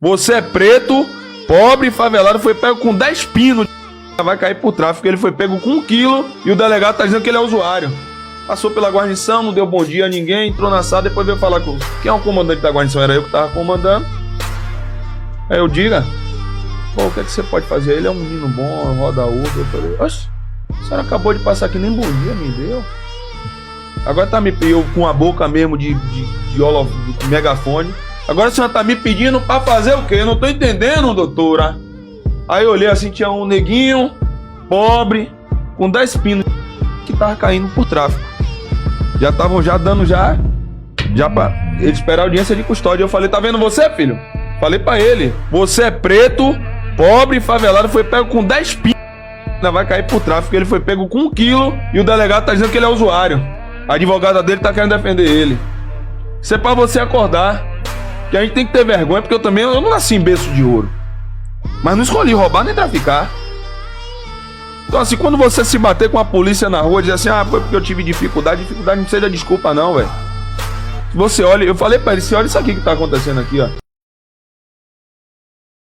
Você é preto, pobre, favelado, foi pego com 10 pinos. Vai cair por tráfico. Ele foi pego com 1 quilo e o delegado tá dizendo que ele é usuário. Passou pela guarnição, não deu bom dia a ninguém, entrou na sala, depois veio falar com quem é o comandante da guarnição, era eu que tava comandando. Aí eu diga, pô, o que é que você pode fazer? Ele é um menino bom, roda Uber. Eu falei, oxe, a senhora acabou de passar aqui, nem bom dia me deu. Agora tá me pedindo com a boca mesmo de megafone. Agora a senhora tá me pedindo pra fazer o quê? Eu não tô entendendo, doutora. Aí eu olhei assim, tinha um neguinho, pobre, com 10 pinos, que tava caindo por tráfico. Já estavam dando pra ele esperar a audiência de custódia. Eu falei, tá vendo você, filho? Falei pra ele, você é preto, pobre, favelado, foi pego com 10 pinos. Ainda vai cair por tráfico. Ele foi pego com 1 quilo e o delegado tá dizendo que ele é usuário. A advogada dele tá querendo defender ele. Isso é pra você acordar. Que a gente tem que ter vergonha, porque eu não nasci em berço de ouro. Mas não escolhi roubar nem traficar. Então assim, quando você se bater com a polícia na rua, dizer assim, foi porque eu tive dificuldade não precisa de desculpa não, velho. Você olha, eu falei pra ele, você olha isso aqui que tá acontecendo aqui, ó.